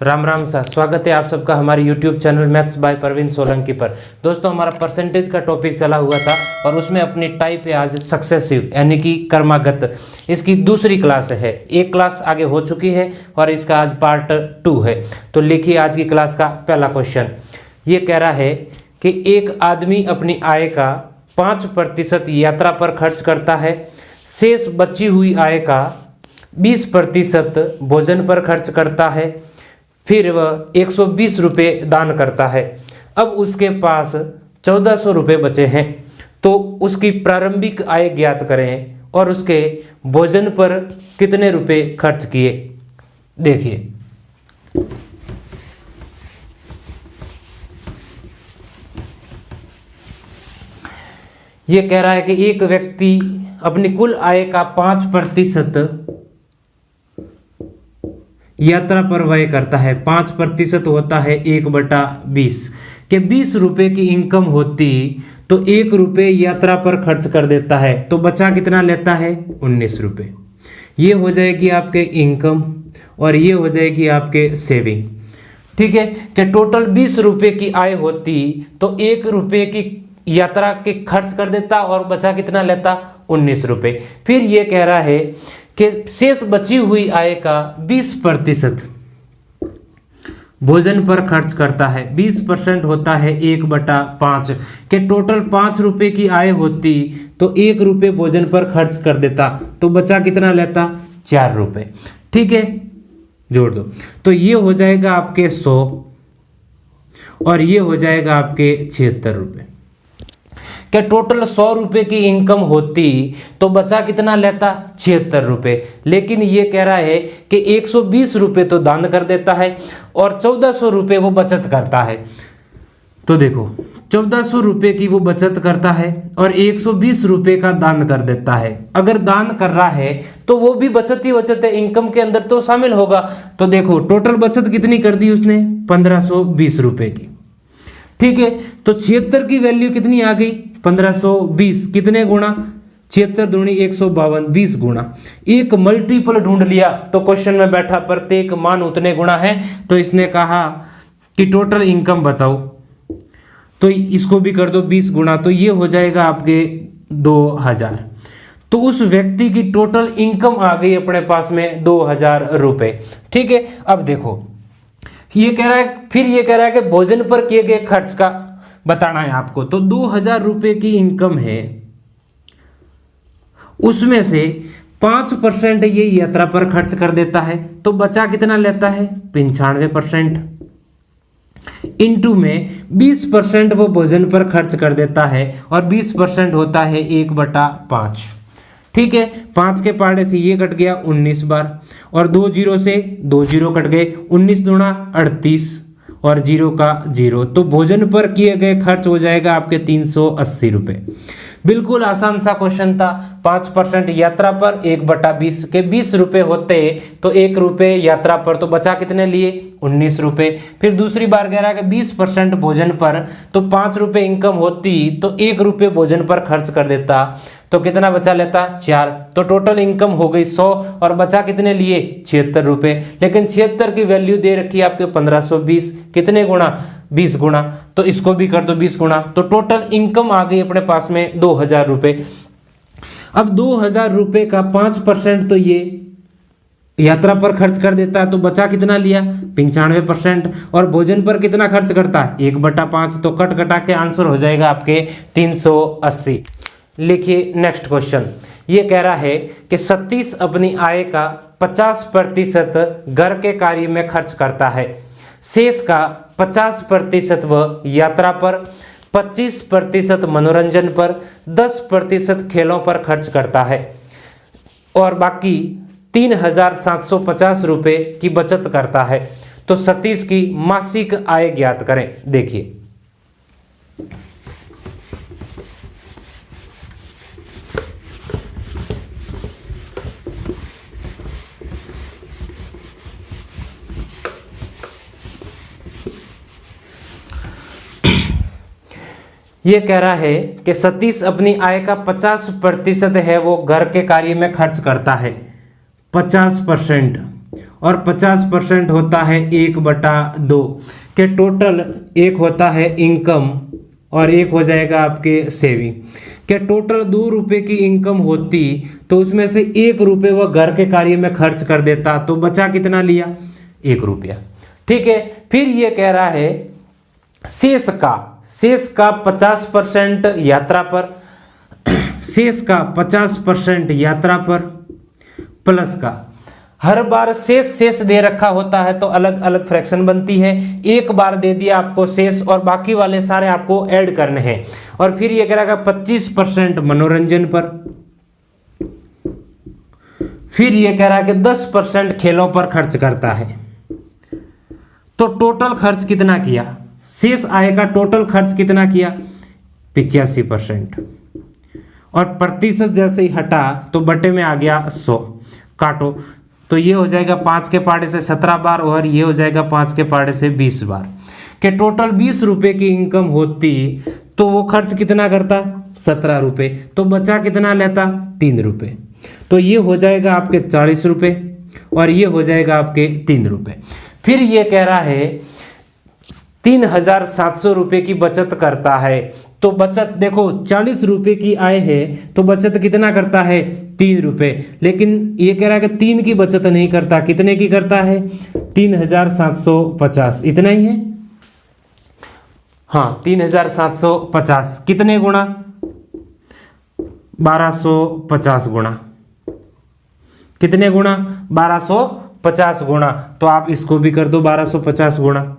राम राम सा स्वागत है आप सबका हमारे YouTube channel maths by Parveen Solanki पर। दोस्तों हमारा परसेंटेज का टॉपिक चला हुआ था और उसमें अपनी टाइप है आज सक्सेसिव यानी कि क्रमागत। इसकी दूसरी क्लास है, एक क्लास आगे हो चुकी है और इसका आज पार्ट 2 है। तो लिखिए आज की क्लास का पहला क्वेश्चन। ये कह रहा है कि एक आदमी अपनी आय का 5% यात्रा पर खर्च करता है, शेष बची हुई आय का 20% भोजन पर खर्च करता है, फिर वह 120 रुपये दान करता है। अब उसके पास 1400 रुपये बचे हैं, तो उसकी प्रारंभिक आय ज्ञात करें और उसके भोजन पर कितने रुपए खर्च किए। देखिए ये कह रहा है कि एक व्यक्ति अपनी कुल आय का 5% यात्रा पर व्यय करता है। 5% होता है 1/20 के 20 रुपए की इनकम होती तो 1 रुपये यात्रा पर खर्च कर देता है, तो बचा कितना लेता है 19 रुपये। ये हो जाएगी आपके इनकम और ये हो जाएगी आपके सेविंग। ठीक है कि टोटल 20 रुपये की आय होती तो 1 रुपये की यात्रा के खर्च कर देता और बचा कितना लेता 19 रुपये। फिर ये कह रहा है कि शेष बची हुई आय का 20% भोजन पर खर्च करता है। 20% होता है 1/5 के टोटल 5 रुपए की आय होती तो 1 रुपये भोजन पर खर्च कर देता, तो बचा कितना लेता 4 रुपये। ठीक है, जोड़ दो तो ये हो जाएगा आपके 100 और ये हो जाएगा आपके 76 रुपये क्या टोटल 100 रुपये की इनकम होती तो बचा कितना लेता 76 रुपये। लेकिन ये कह रहा है कि 120 रुपये तो दान कर देता है और 1400 रुपये वो बचत करता है। तो देखो 1400 रुपये की वो बचत करता है और 120 रुपये का दान कर देता है। अगर दान कर रहा है तो वो भी बचत ही बचत है, इनकम के अंदर तो शामिल होगा। तो देखो टोटल बचत कितनी कर दी उसने 1520 रुपये की। ठीक है, तो 76 की वैल्यू कितनी आ गई 1520 कितने गुणा 76 दूनी 152 20 गुणा। एक मल्टीपल ढूंढ लिया तो क्वेश्चन में बैठा प्रत्येक मान उतने गुणा है, तो इसने कहा कि टोटल इनकम बताओ, तो इसको भी कर दो 20 गुणा, तो ये हो जाएगा आपके 2000। तो उस व्यक्ति की टोटल इनकम आ गई अपने पास में 2000 रुपये। ठीक है, अब देखो ये कह रहा है, फिर ये कह रहा है कि भोजन पर किए गए खर्च का बताना है आपको। तो 2000 रुपये की इनकम है, उसमें से 5% ये यात्रा पर खर्च कर देता है, तो बचा कितना लेता है 95%। इनटू में 20% वो भोजन पर खर्च कर देता है और 20% होता है 1/5। ठीक है, 5 के पाड़े से ये कट गया 19 बार और 2 जीरो से 2 जीरो कट गए, 19 दूना 38 और 0 का 0, तो भोजन पर किए गए खर्च हो जाएगा आपके 380 रुपये। बिल्कुल आसान सा क्वेश्चन था। 5% यात्रा पर 1/20 के 20 रुपये होते तो 1 रुपये यात्रा पर, तो बचा कितने लिए 19 रुपये। फिर दूसरी बार कह रहा है कि 20% भोजन पर, तो 5 रुपये इनकम होती तो 1 रुपये भोजन पर खर्च कर देता, तो कितना बचा लेता 4। तो टोटल इनकम हो गई 100 और बचा कितने लिए 76 रुपये। लेकिन 76 की वैल्यू दे रखी है आपके 1520 कितने गुणा 20 गुणा, तो इसको भी कर दो 20 गुणा, तो टोटल इनकम आ गई अपने पास में 2000 रुपये। अब 2000 रुपये का 5% तो ये यात्रा पर खर्च कर देता है, तो बचा कितना लिया 95%। और भोजन पर कितना खर्च करता है 1/5, तो कट कटा के आंसर हो जाएगा आपके 380। लिखिए नेक्स्ट क्वेश्चन। ये कह रहा है कि सतीश अपनी आय का 50% घर के कार्य में खर्च करता है, शेष का 50% वह यात्रा पर, 25% मनोरंजन पर, 10% खेलों पर खर्च करता है और बाकी 3750 रुपये की बचत करता है। तो सतीश की मासिक आय ज्ञात करें। देखिए ये कह रहा है कि सतीश अपनी आय का 50% है वो घर के कार्य में खर्च करता है, 50%, और 50% होता है 1/2 के टोटल। एक होता है इनकम और एक हो जाएगा आपके सेविंग। के टोटल 2 रुपए की इनकम होती तो उसमें से 1 रुपये वह घर के कार्य में खर्च कर देता, तो बचा कितना लिया? 1 रुपया। ठीक है, फिर ये कह रहा है शेष का 50% यात्रा पर, शेष का 50% यात्रा पर प्लस का, हर बार शेष दे रखा होता है तो अलग अलग फ्रैक्शन बनती है। एक बार दे दिया आपको शेष और बाकी वाले सारे आपको ऐड करने हैं। और फिर ये कह रहा है 25% मनोरंजन पर, फिर ये कह रहा है कि 10% खेलों पर खर्च करता है। तो टोटल खर्च कितना किया? शेष आय का टोटल खर्च कितना किया? 85%। और प्रतिशत जैसे ही हटा तो बटे में आ गया 100, काटो तो ये हो जाएगा 5 के पाड़े से 17 बार और ये हो जाएगा 5 के पाड़े से 20 बार। के टोटल 20 रुपए की इनकम होती तो वो खर्च कितना करता? 17 रुपए। तो बचा कितना लेता? 3 रुपए। तो ये हो जाएगा आपके 40 रुपए और ये हो जाएगा आपके 3 रुपए। फिर ये कह रहा है 3700 रुपए की बचत करता है। तो बचत देखो 40 रुपए की आय है तो बचत कितना करता है? 3 रुपए। लेकिन ये कह रहा है कि 3 की बचत नहीं करता, कितने की करता है? 3750। इतना ही है, हाँ 3750। कितने गुणा? 1250 गुणा। कितने गुणा? 1250 गुणा। तो आप इसको भी कर दो 1250 गुणा,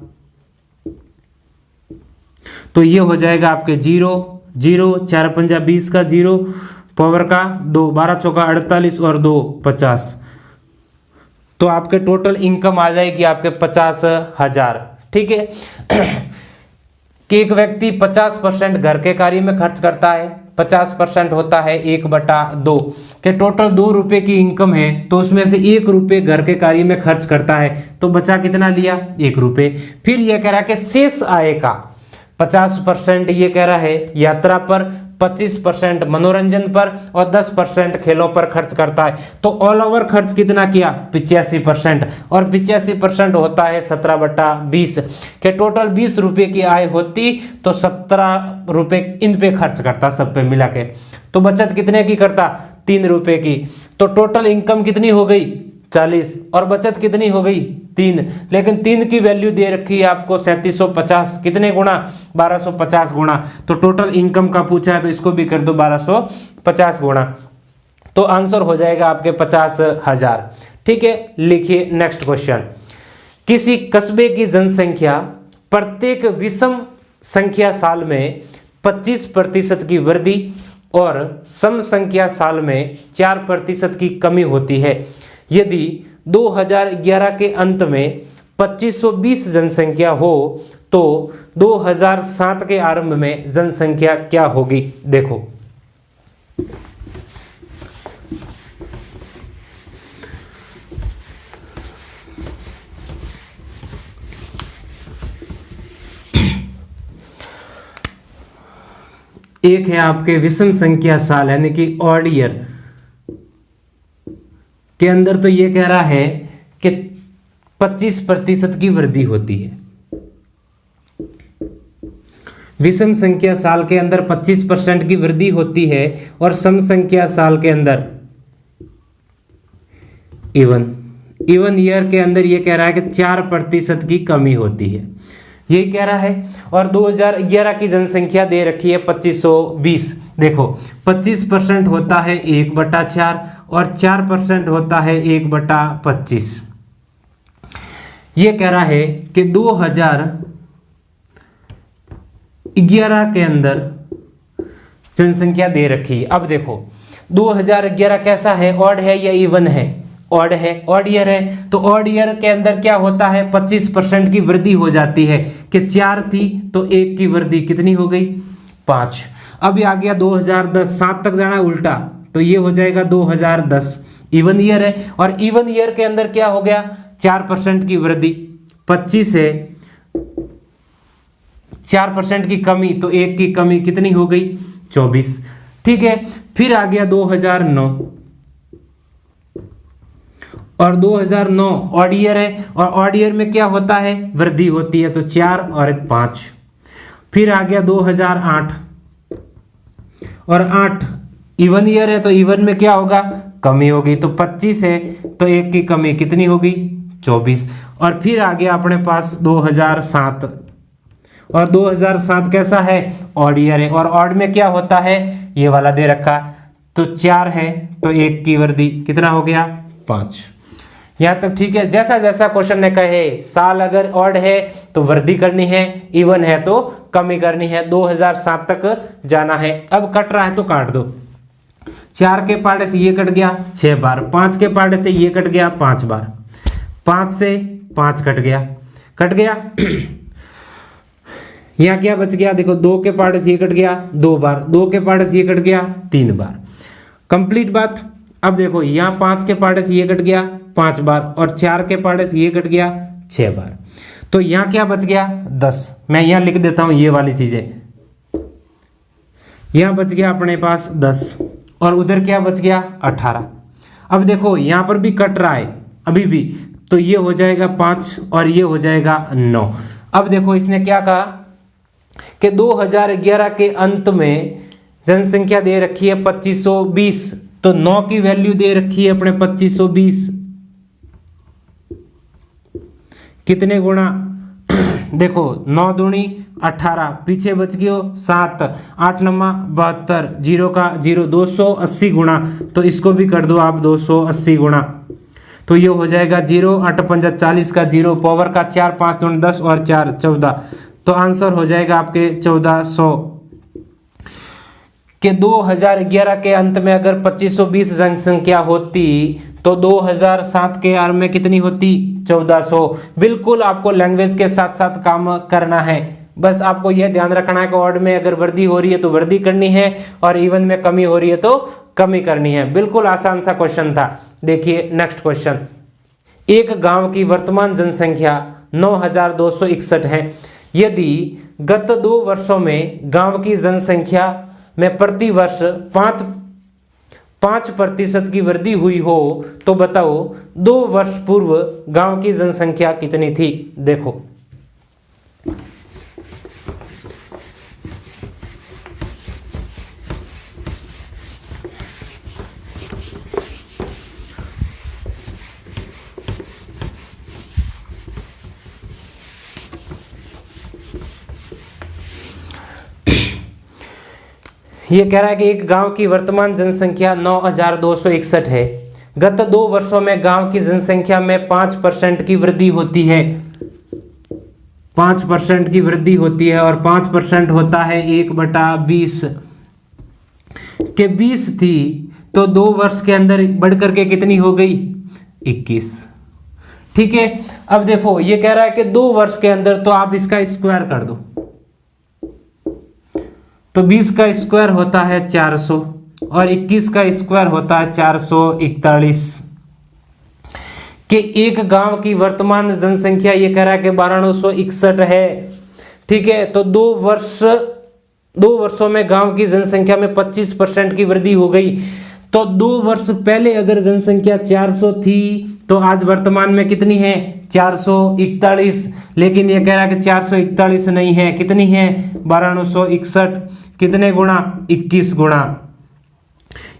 तो ये हो जाएगा आपके 0 0 4 पंजा 20 का 0 पावर का 2 12 चौका 48 और 2 50। तो आपके टोटल इनकम आ जाएगी आपके 50,000। ठीक है कि एक व्यक्ति 50% घर के कार्य में खर्च करता है, 50% होता है 1/2 के टोटल 2 रुपए की इनकम है तो उसमें से 1 रुपये घर के कार्य में खर्च करता है तो बचा कितना लिया? 1 रुपये। फिर यह कह रहा है कि शेष आय का 50% ये कह रहा है यात्रा पर, 25% मनोरंजन पर और 10% खेलों पर खर्च करता है। तो ऑल ओवर खर्च कितना किया? 85%। और 85% होता है 17/20 के टोटल 20 रुपए की आय होती तो 17 रुपए इन पे खर्च करता, सब पे मिला के। तो बचत कितने की करता? 3 रुपए की। तो टोटल इनकम कितनी हो गई? 40 और बचत कितनी हो गई? 3। लेकिन 3 की वैल्यू दे रखी है आपको 3750। कितने गुणा? 1250 गुणा। तो टोटल इनकम का पूछा है तो इसको भी कर दो 1250 गुणा, तो आंसर हो जाएगा आपके 50,000। ठीक है, लिखिए नेक्स्ट क्वेश्चन। किसी कस्बे की जनसंख्या प्रत्येक विषम संख्या साल में 25% की वृद्धि और सम संख्या साल में 4% की कमी होती है। यदि 2011 के अंत में 2520 जनसंख्या हो तो 2007 के आरंभ में जनसंख्या क्या होगी? देखो एक है आपके विषम संख्या साल यानी कि ऑड ईयर के अंदर, तो ये कह रहा है कि 25% की वृद्धि होती है। विषम संख्या साल के अंदर 25% की वृद्धि होती है और सम संख्या साल के अंदर इवन ईयर के अंदर ये कह रहा है कि 4% की कमी होती है, यही कह रहा है। और 2011 की जनसंख्या दे रखी है 2520। देखो 25% होता है 1/4 और 4% होता है 1/25। ये कह रहा है कि 2011 के अंदर जनसंख्या दे रखी है। अब देखो 2011 कैसा है? ऑड है या इवन है? ऑड है, ऑड ईयर है। तो ऑड ईयर के अंदर क्या होता है? 25% की वृद्धि हो जाती है कि 4 थी तो 1 की वृद्धि कितनी हो गई? 5। अब आ गया 2010, 7 तक जाना उल्टा तो ये हो जाएगा 2010। इवन ईयर है और इवन ईयर के अंदर क्या हो गया? 4% की वृद्धि, 25 है, 4% की कमी तो 1 की कमी कितनी हो गई? 24। ठीक है, फिर आ गया 2009 और 2009 ऑड ईयर है, और ऑड ईयर में क्या होता है, वृद्धि होती है, तो 4 और 1 5। फिर आ गया 2008, और 8 इवन ईयर है, तो इवन में क्या होगा, कमी होगी, तो 25 है, तो 1 की कमी कितनी होगी, 24। और फिर आ गया अपने पास 2007, और 2007 कैसा है, ऑड ईयर है, और ऑड में क्या होता है, ये वाला दे रखा, तो 4 है, तो 1 की वृद्धि कितना हो गया, 5। यहाँ तक ठीक है। जैसा जैसा क्वेश्चन ने कहे, साल अगर ऑड है तो वृद्धि करनी है, इवन है तो कमी करनी है, 2007 तक जाना है। अब कट रहा है तो काट दो, 4 के पार्ट से ये कट गया 6 बार, 5 के पार्ट से ये कट गया 5 बार, 5 से 5 कट गया यहाँ क्या बच गया, देखो 2 के पार्ट से ये कट गया 2 बार, 2 के पार्ट से ये कट गया 3 बार, कंप्लीट बात। अब देखो यहाँ 5 के पार्ट से ये कट गया 5 बार, और 4 के पार्ट से ये कट गया 6 बार, तो यहाँ क्या बच गया 10। मैं यहाँ लिख देता हूँ ये वाली चीजें, यहाँ बच गया अपने पास 10, और उधर क्या बच गया 18। अब देखो यहाँ पर भी कट रहा है अभी भी, तो ये हो जाएगा 5 और ये हो जाएगा 9। अब देखो इसने क्या कहा कि 2011 के अंत में जनसंख्या दे रखी है 2520, तो 9 की वैल्यू दे रखी है अपने 2520, कितने गुणा देखो 9 दूनी 18, पीछे बच गयो 7, 8 नमा 72, 0 का 0, 280 गुणा, तो इसको भी कर दो आप 280 गुणा, तो ये हो जाएगा 0 8 5 40 का 0, पावर का 4, 5 दूनी 10 और 4 14, तो आंसर हो जाएगा आपके 1400। कि 2011 के अंत में अगर 2520 जनसंख्या होती तो 2007 के आरंभ में कितनी होती, 1400। बिल्कुल आपको लैंग्वेज के साथ साथ काम करना है, बस आपको यह ध्यान रखना है कि ऑड में अगर वृद्धि हो रही है तो वृद्धि करनी है, और इवन में कमी हो रही है तो कमी करनी है। बिल्कुल आसान सा क्वेश्चन था। देखिए नेक्स्ट क्वेश्चन, एक गांव की वर्तमान जनसंख्या 9261 है। यदि गत 2 वर्षों में गांव की जनसंख्या में प्रति वर्ष 5% की वृद्धि हुई हो तो बताओ 2 वर्ष पूर्व गांव की जनसंख्या कितनी थी। देखो ये कह रहा है कि एक गांव की वर्तमान जनसंख्या 9261 है। गत 2 वर्षों में गांव की जनसंख्या में 5% की वृद्धि होती है। 5% की वृद्धि होती है, और 5% होता है 1/20 के 20 थी, तो 2 वर्ष के अंदर बढ़कर के कितनी हो गई, 21। ठीक है। अब देखो ये कह रहा है कि 2 वर्ष के अंदर, तो आप इसका स्क्वायर कर दो, तो 20 का स्क्वायर होता है 400, और 21 का स्क्वायर होता है 441। कि एक गांव की वर्तमान जनसंख्या ये कह रहा है कि 9261 है। ठीक है, तो 2 वर्षों में गांव की जनसंख्या में 25% की वृद्धि हो गई। तो 2 वर्ष पहले अगर जनसंख्या 400 थी तो आज वर्तमान में कितनी है, 441। लेकिन ये कह रहा है कि 441 नहीं है, कितनी है, 9261। कितने गुणा, 21 गुणा।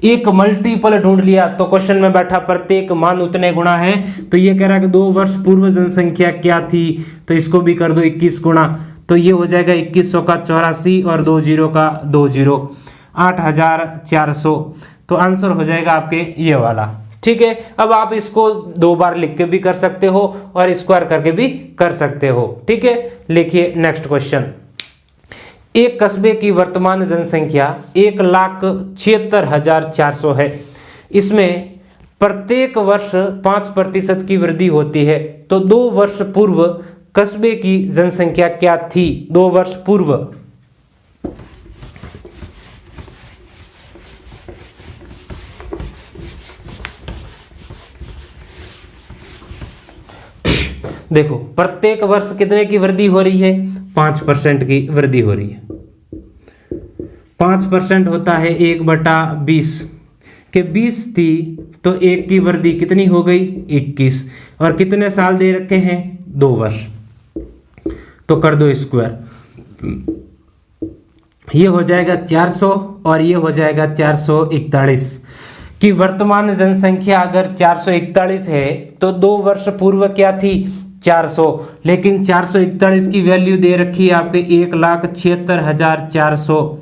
एक मल्टीपल ढूंढ लिया तो क्वेश्चन में बैठा प्रत्येक मान उतने गुणा है, तो ये कह रहा है कि 2 वर्ष पूर्व जनसंख्या क्या थी, तो इसको भी कर दो 21 गुणा, तो ये हो जाएगा 2100 का 84 और 20 का 20, 8400। तो आंसर हो जाएगा आपके ये वाला। ठीक है, अब आप इसको 2 बार लिख के भी कर सकते हो और स्क्वायर करके भी कर सकते हो। ठीक है, लिखिए नेक्स्ट क्वेश्चन। एक कस्बे की वर्तमान जनसंख्या 1,76,400 है। इसमें प्रत्येक वर्ष 5% की वृद्धि होती है। तो 2 वर्ष पूर्व कस्बे की जनसंख्या क्या थी, 2 वर्ष पूर्व। देखो प्रत्येक वर्ष कितने की वृद्धि हो रही है, 5% की वृद्धि हो रही है। 5% होता है 1/20 के 20 थी तो 1 की वर्दी कितनी हो गई 21, और कितने साल दे रखे हैं 2 वर्ष, तो कर दो स्क्वायर, ये हो जाएगा 400 और ये हो जाएगा 441 कि वर्तमान जनसंख्या अगर 441 है तो 2 वर्ष पूर्व क्या थी 400, लेकिन 441 की वैल्यू दे रखी है आपके 1,76,400,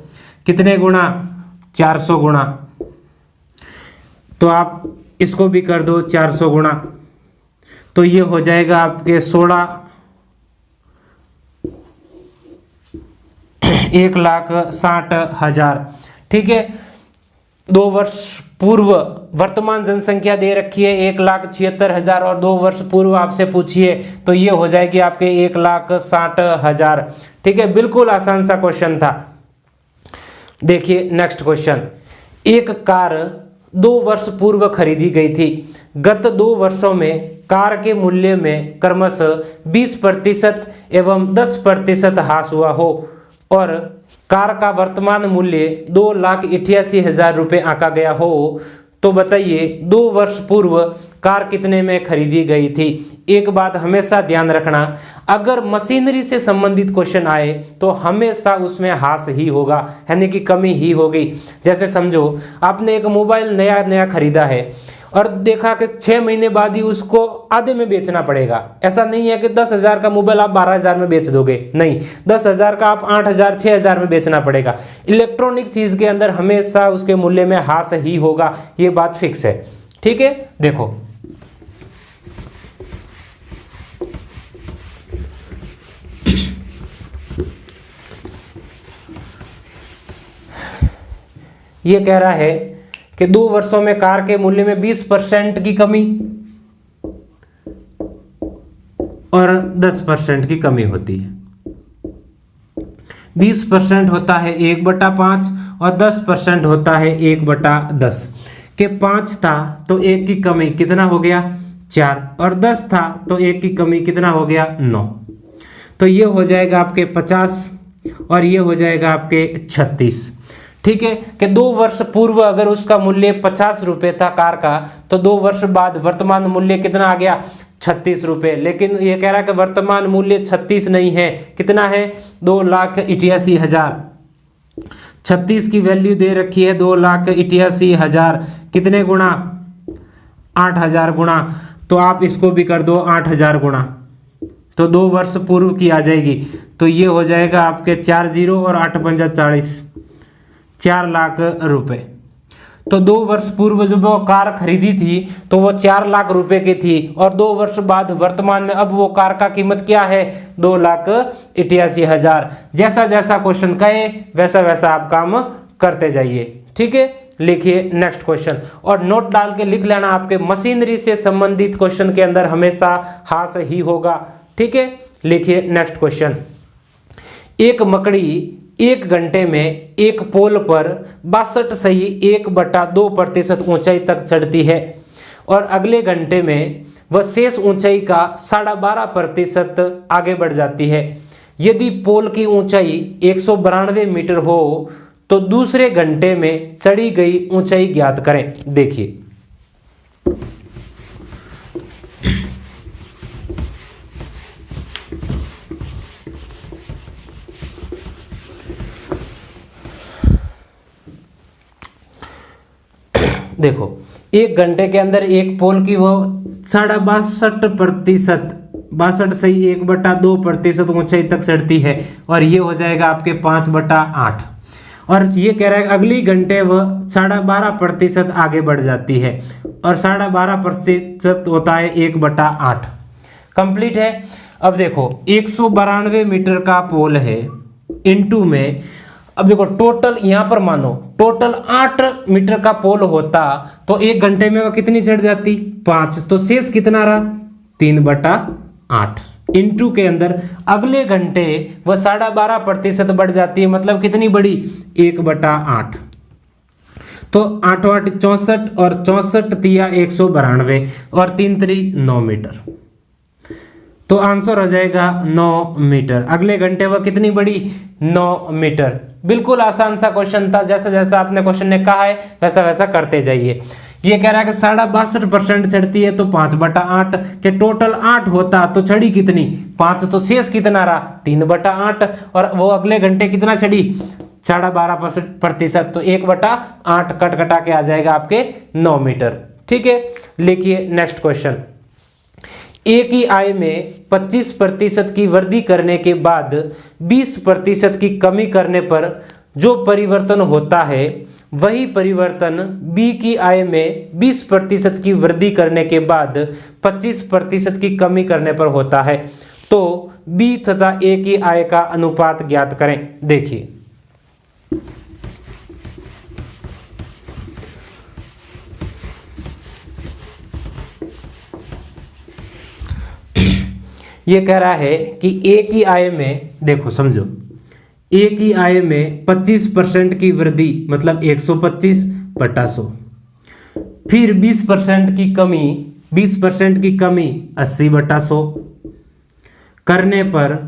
कितने गुना 400 गुना, तो आप इसको भी कर दो 400 गुना, तो ये हो जाएगा आपके 1,60,000। ठीक है, 2 वर्ष पूर्व वर्तमान जनसंख्या दे रखी है 1,76,000 और 2 वर्ष पूर्व आपसे पूछिए तो ये हो जाएगी आपके 1,60,000। ठीक है, बिल्कुल आसान सा क्वेश्चन था। देखिए नेक्स्ट क्वेश्चन, एक कार 2 वर्ष पूर्व खरीदी गई थी, गत 2 वर्षों में कार के मूल्य में क्रमशः 20% एवं 10% ह्रास हुआ हो और कार का वर्तमान मूल्य 2,88,000 रुपये आंका गया हो, तो बताइए 2 वर्ष पूर्व कार कितने में खरीदी गई थी। एक बात हमेशा ध्यान रखना, अगर मशीनरी से संबंधित क्वेश्चन आए तो हमेशा उसमें ह्रास ही होगा, यानी कि कमी ही होगी। जैसे समझो आपने एक मोबाइल नया खरीदा है और देखा कि 6 महीने बाद ही उसको आधे में बेचना पड़ेगा। ऐसा नहीं है कि 10,000 का मोबाइल आप 12,000 में बेच दोगे, नहीं, 10,000 का आप 8,000 6,000 में बेचना पड़ेगा। इलेक्ट्रॉनिक चीज के अंदर हमेशा उसके मूल्य में ह्रास ही होगा, ये बात फिक्स है। ठीक है, देखो ये कह रहा है कि 2 वर्षों में कार के मूल्य में 20% की कमी और 10% की कमी होती है। 20% होता है 1/5 और 10% होता है 1/10 के 5 था तो 1 की कमी कितना हो गया 4 और 10 था तो 1 की कमी कितना हो गया 9, तो ये हो जाएगा आपके 50 और ये हो जाएगा आपके 36। ठीक है, कि 2 वर्ष पूर्व अगर उसका मूल्य 50 रुपये था कार का तो 2 वर्ष बाद वर्तमान मूल्य कितना आ गया 36 रुपये, लेकिन ये कह रहा है कि वर्तमान मूल्य 36 नहीं है, कितना है 2,88,000। 36 की वैल्यू दे रखी है 2,88,000, कितने गुना 8,000 गुना, तो आप इसको भी कर दो 8,000 गुना, तो 2 वर्ष पूर्व की आ जाएगी, तो ये हो जाएगा आपके 4 0 और 8 पंजा 40, 4 लाख रुपए। तो 2 वर्ष पूर्व जब वो कार खरीदी थी तो वो 4 लाख रुपए की थी और 2 वर्ष बाद वर्तमान में अब वो कार का कीमत क्या है 2,88,000। जैसा जैसा क्वेश्चन कहे वैसा वैसा आप काम करते जाइए। ठीक है, लिखिए नेक्स्ट क्वेश्चन और नोट डाल के लिख लेना, आपके मशीनरी से संबंधित क्वेश्चन के अंदर हमेशा ह्रास ही होगा। ठीक है, लिखिए नेक्स्ट क्वेश्चन, एक मकड़ी 1 घंटे में एक पोल पर 62.1/2% ऊंचाई तक चढ़ती है और अगले घंटे में वह शेष ऊंचाई का 12.5% आगे बढ़ जाती है। यदि पोल की ऊंचाई 192 मीटर हो तो दूसरे घंटे में चढ़ी गई ऊंचाई ज्ञात करें। देखिए देखो 1 घंटे के अंदर एक पोल की वो 62% 62 सही 1/2% ऊंचाई तक चढ़ती है और ये हो जाएगा आपके 5/8। और ये कह रहा है अगली घंटे वह 12.5% आगे बढ़ जाती है और 12.5% होता है 1/8। कंप्लीट है। अब देखो 192 मीटर का पोल है इनटू में, अब देखो टोटल यहां पर मानो टोटल 8 मीटर का पोल होता तो 1 घंटे में वह कितनी चढ़ जाती 5, तो शेष कितना रहा 3/8 इनटू के अंदर अगले घंटे वह 12.5% बढ़ जाती है, मतलब कितनी बड़ी 1/8, तो 8 8 64 और 64 तिया 192 और 3 3 9 मीटर, तो आंसर हो जाएगा 9 मीटर। अगले घंटे वह कितनी बड़ी 9 मीटर। बिल्कुल आसान सा क्वेश्चन था, जैसा जैसा आपने क्वेश्चन ने कहा है वैसा वैसा करते जाइए। ये कह रहा है कि 62.5% चढ़ती है तो 5/8 के टोटल 8 होता तो चढ़ी कितनी 5, तो शेष कितना रहा 3/8, और वो अगले घंटे कितना चढ़ी 12.5%, तो 1/8 कट कटा के आ जाएगा आपके 9 मीटर। ठीक है, लिखिए नेक्स्ट क्वेश्चन। एक ही आय में 25% की वृद्धि करने के बाद 20% की कमी करने पर जो परिवर्तन होता है वही परिवर्तन बी की आय में 20% की वृद्धि करने के बाद 25% की कमी करने पर होता है। तो बी तथा ए की आय का अनुपात ज्ञात करें। देखिए ये कह रहा है कि ए की आय में, देखो समझो, ए की आय में 25% की वृद्धि मतलब 125/100, फिर 20% की कमी 80/100 करने पर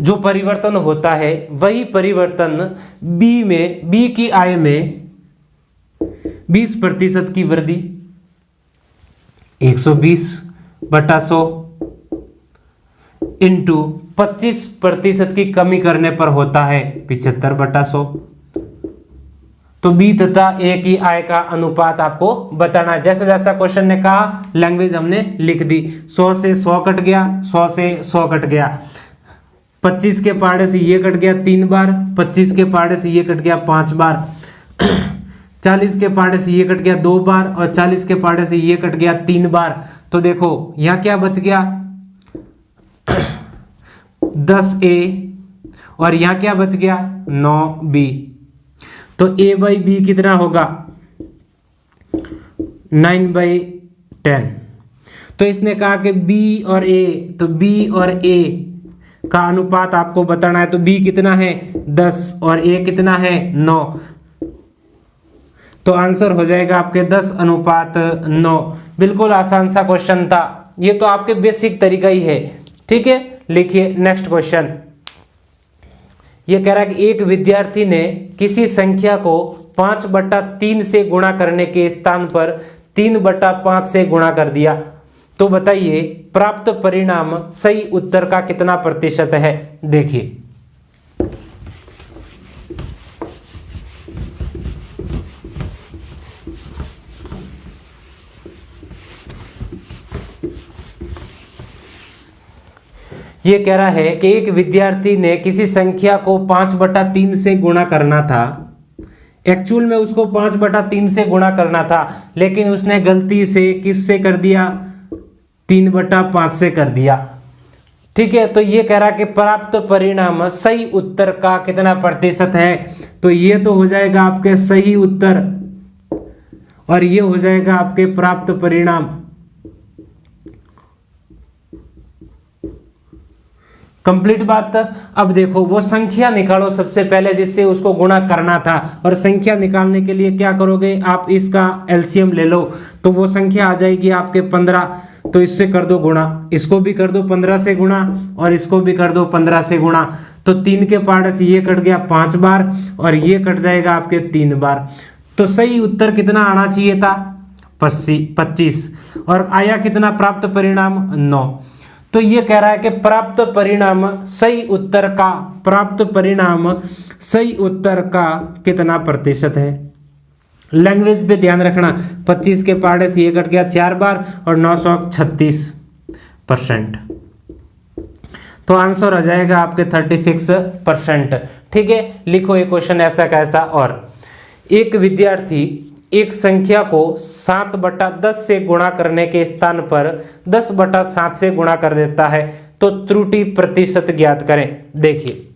जो परिवर्तन होता है वही परिवर्तन बी की आय में 20% की वृद्धि 120/100 इंटू 25% की कमी करने पर होता है 75/100। तो बी तथा ए की आय का अनुपात आपको बताना है। जैसा जैसा क्वेश्चन ने कहा लैंग्वेज हमने लिख दी। 100 से 100 कट गया, 100 से 100 कट गया, 25 के पहाड़े से ये कट गया 3 बार, 25 के पहाड़े से ये कट गया 5 बार, 40 के पहाड़े से ये कट गया 2 बार, और 40 के पहाड़े से ये कट गया 3 बार। तो देखो यहाँ क्या बच गया 10A, और यहां क्या बच गया 9B। तो A/B कितना होगा 9/10। तो इसने कहा कि B और A, तो B और A का अनुपात आपको बताना है। तो B कितना है 10 और A कितना है 9, तो आंसर हो जाएगा आपके 10:9। बिल्कुल आसान सा क्वेश्चन था, ये तो आपके बेसिक तरीका ही है। ठीक है, लिखिए नेक्स्ट क्वेश्चन। ये कह रहा है कि एक विद्यार्थी ने किसी संख्या को 5/3 से गुणा करने के स्थान पर 3/5 से गुणा कर दिया। तो बताइए प्राप्त परिणाम सही उत्तर का कितना प्रतिशत है। देखिए ये कह रहा है कि एक विद्यार्थी ने किसी संख्या को 5/3 से गुणा करना था। एक्चुअल में उसको 5/3 से गुणा करना था, लेकिन उसने गलती से किससे कर दिया 3/5 से कर दिया। ठीक है, तो ये कह रहा है कि प्राप्त परिणाम सही उत्तर का कितना प्रतिशत है। तो ये तो हो जाएगा आपके सही उत्तर, और ये हो जाएगा आपके प्राप्त परिणाम। कंप्लीट बात। अब देखो वो संख्या निकालो सबसे पहले जिससे उसको गुणा करना था, और संख्या निकालने के लिए क्या करोगे आप इसका एलसीएम ले लो। तो वो संख्या आ जाएगी आपके 15, तो इससे कर दो गुणा, इसको भी कर दो 15 से गुणा, और इसको भी कर दो 15 से गुणा। तो 3 के पहाड़े से ये कट गया 5 बार, और ये कट जाएगा आपके 3 बार। तो सही उत्तर कितना आना चाहिए था 25, और आया कितना प्राप्त परिणाम 9। तो ये कह रहा है कि प्राप्त परिणाम सही उत्तर का कितना प्रतिशत है। लैंग्वेज पे ध्यान रखना, 25 के पहाड़े से ये कट गया 4 बार, और 936%। तो आंसर आ जाएगा आपके 36%। ठीक है, लिखो ये क्वेश्चन ऐसा कैसा। और एक विद्यार्थी एक संख्या को 7/10 से गुणा करने के स्थान पर 10/7 से गुणा कर देता है। तो त्रुटि प्रतिशत ज्ञात करें। देखिए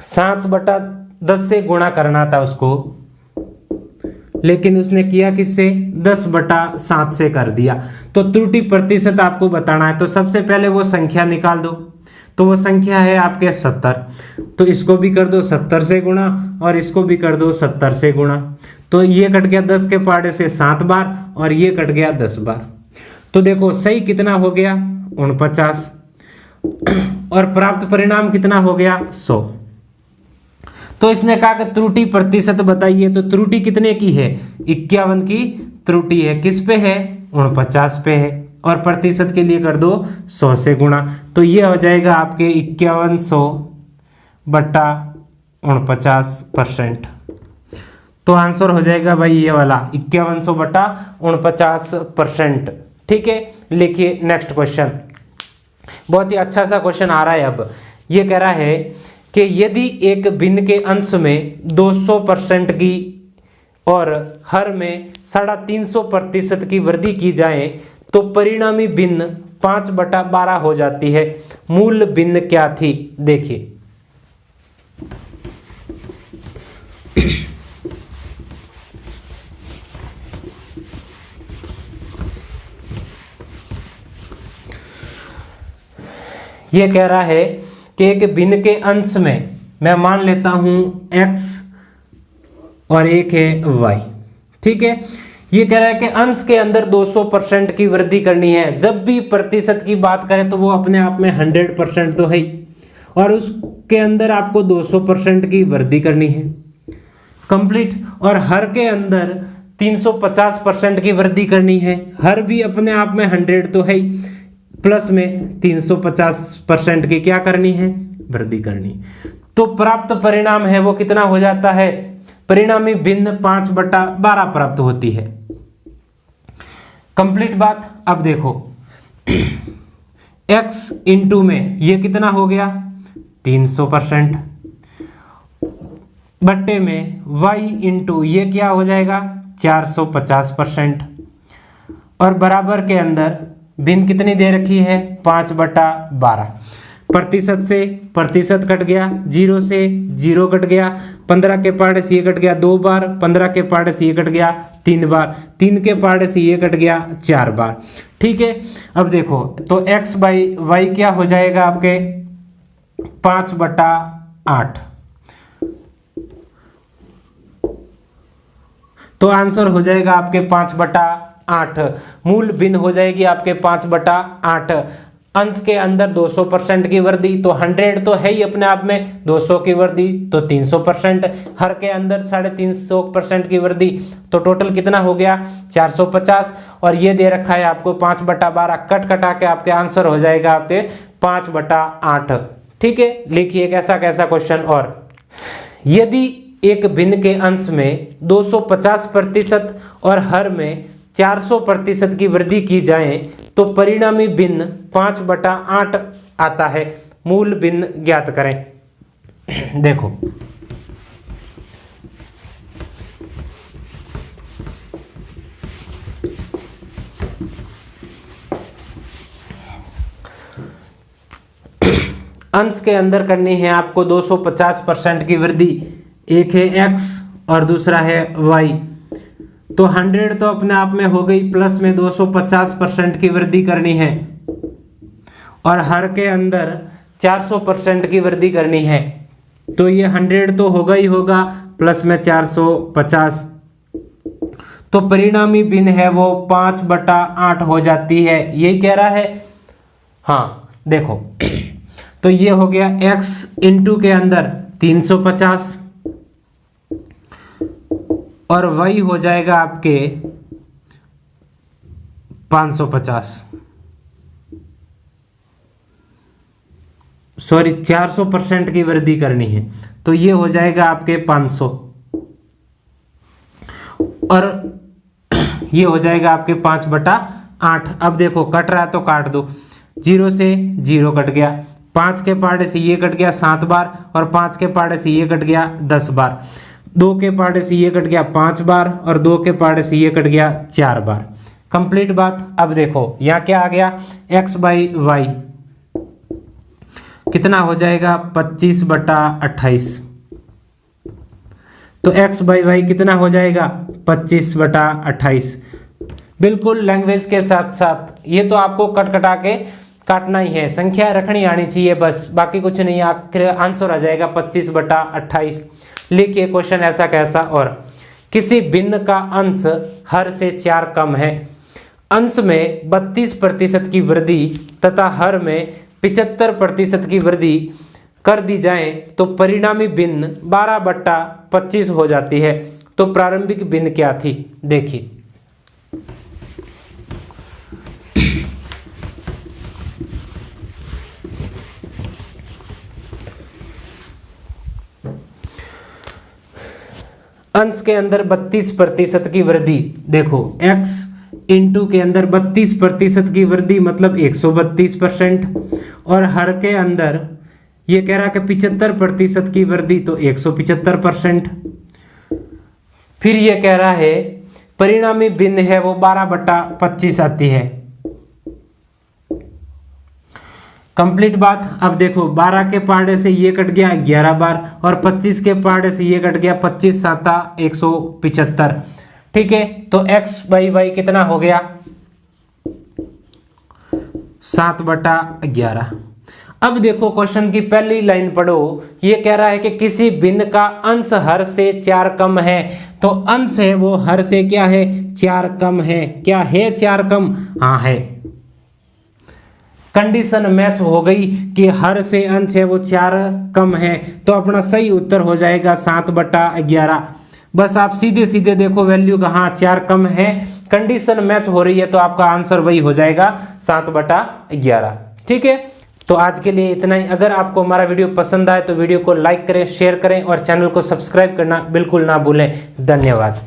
सात बटा 10 से गुणा करना था उसको, लेकिन उसने किया किससे 10/7 से कर दिया। तो त्रुटि प्रतिशत आपको बताना है। तो सबसे पहले वो संख्या निकाल दो। तो वो संख्या है आपके 70, तो इसको भी कर दो 70 से गुणा, और इसको भी कर दो 70 से गुणा। तो ये कट गया 10 के पहाड़े से 7 बार, और ये कट गया 10 बार। तो देखो सही कितना हो गया 49 और प्राप्त परिणाम कितना हो गया 100। तो इसने कहा कि त्रुटि प्रतिशत बताइए, तो त्रुटि कितने की है 51 की त्रुटि है, किस पे है 49 पे है, और प्रतिशत के लिए कर दो 100 से गुणा, तो ये हो जाएगा आपके 5100 बटा 49%। तो आंसर हो जाएगा भाई ये वाला 5100 बटा 49%। ठीक है, लिखिए नेक्स्ट क्वेश्चन। बहुत ही अच्छा सा क्वेश्चन आ रहा है। अब ये कह रहा है कि यदि एक भिन्न के अंश में 200% की और हर में 350% की वृद्धि की जाए तो परिणामी भिन्न 5/12 हो जाती है। मूल भिन्न क्या थी? देखिए ये कह रहा है कि एक भिन्न के अंश में मैं मान लेता हूं x और एक है y। ठीक है, ये कह रहा है कि अंश के अंदर 200% की वृद्धि करनी है। जब भी प्रतिशत की बात करें तो वो अपने आप में 100% तो है ही, और उसके अंदर आपको 200% की वृद्धि करनी है कंप्लीट, और हर के अंदर 350% की वृद्धि करनी है। हर भी अपने आप में 100 तो है ही, प्लस में 350% की क्या करनी है वृद्धि करनी। तो प्राप्त परिणाम है वो कितना हो जाता है? परिणामी भिन्न 5/12 प्राप्त होती है। कंप्लीट बात। अब देखो x इंटू में ये कितना हो गया 300%, बट्टे में y इंटू ये क्या हो जाएगा 450%, और बराबर के अंदर भिन्न कितनी दे रखी है 5/12। प्रतिशत से प्रतिशत कट गया, 0 से 0 कट गया, 15 के पार्ट से ये कट गया 2 बार, 15 के पार्ट से ये कट गया 3 बार, 3 के पार्ट से ये कट गया 4 बार। ठीक है, अब देखो तो x बाई वाई क्या हो जाएगा आपके 5/8। तो आंसर हो जाएगा आपके 5/8। मूल भिन्न हो जाएगी आपके 5/8। अंश के अंदर 200% की वृद्धि, तो 100 तो है ही अपने आप में, 200 की वृद्धि तो 300%, हर के अंदर 350% की वृद्धि, तो टोटल कितना हो गया 450, और ये दे रखा है आपको 5/12। कट कटा के आपके आंसर हो जाएगा आपके 5/8। ठीक है, लिखिए कैसा कैसा क्वेश्चन। और यदि एक भिन्न के अंश में 250% और हर में 400% की वृद्धि की जाए तो परिणामी भिन्न 5/8 आता है। मूल भिन्न ज्ञात करें। देखो अंश के अंदर करनी है आपको 250% की वृद्धि। एक है x और दूसरा है y, तो 100 तो अपने आप में हो गई, प्लस में 250% की वृद्धि करनी है, और हर के अंदर 400% की वृद्धि करनी है। तो ये 100 तो होगा ही होगा, प्लस में 450, तो परिणामी भिन्न है वो 5/8 हो जाती है। यही कह रहा है। हाँ देखो तो ये हो गया x इंटू के अंदर 350 और y हो जाएगा आपके 550, सॉरी 400% की वृद्धि करनी है, तो ये हो जाएगा आपके 500, और ये हो जाएगा आपके 5/8। अब देखो कट रहा है तो काट दो, 0 से 0 कट गया, 5 के पार्ट से ये कट गया 7 बार, और 5 के पार्ट से ये कट गया 10 बार, 2 के पार्ट से ये कट गया 5 बार, और 2 के पार्ट से ये कट गया 4 बार। कंप्लीट बात। अब देखो यहाँ क्या आ गया x बाई वाई कितना हो जाएगा 25/28, तो x बाई वाई कितना हो जाएगा 25/28। बिल्कुल लैंग्वेज के साथ साथ ये तो आपको कट कटा के काटना ही है, संख्या रखनी आनी चाहिए बस, बाकी कुछ नहीं। आखिर आंसर आ जाएगा 25/28। लिखिए क्वेश्चन ऐसा कैसा। और किसी भिन्न का अंश हर से 4 कम है। अंश में 32% की वृद्धि तथा हर में 75% की वृद्धि कर दी जाए तो परिणामी भिन्न 12/25 हो जाती है। तो प्रारंभिक भिन्न क्या थी, देखिए अंश के अंदर 32% की वृद्धि, देखो x इंटू के अंदर 32% की वृद्धि मतलब 132%, और हर के अंदर ये कह रहा है कि 75% की वृद्धि तो 175%। फिर ये कह रहा है परिणामी भिन्न है वो 12/25 आती है। कंप्लीट बात। अब देखो 12 के पार्ट से ये कट गया 11 बार, और 25 के पार्ट से ये कट गया 25 7 175। ठीक है, तो x/y कितना हो गया 7/11। अब देखो क्वेश्चन की पहली लाइन पढ़ो, ये कह रहा है कि किसी भिन्न का अंश हर से 4 कम है। तो अंश है वो हर से क्या है 4 कम है। क्या है 4 कम, हाँ है। कंडीशन मैच हो गई कि हर से अंश है वो 4 कम है, तो अपना सही उत्तर हो जाएगा 7/11। बस आप सीधे सीधे देखो वैल्यू का, हाँ 4 कम है, कंडीशन मैच हो रही है तो आपका आंसर वही हो जाएगा 7/11। ठीक है, तो आज के लिए इतना ही। अगर आपको हमारा वीडियो पसंद आए तो वीडियो को लाइक करें, शेयर करें और चैनल को सब्सक्राइब करना बिल्कुल ना भूलें। धन्यवाद।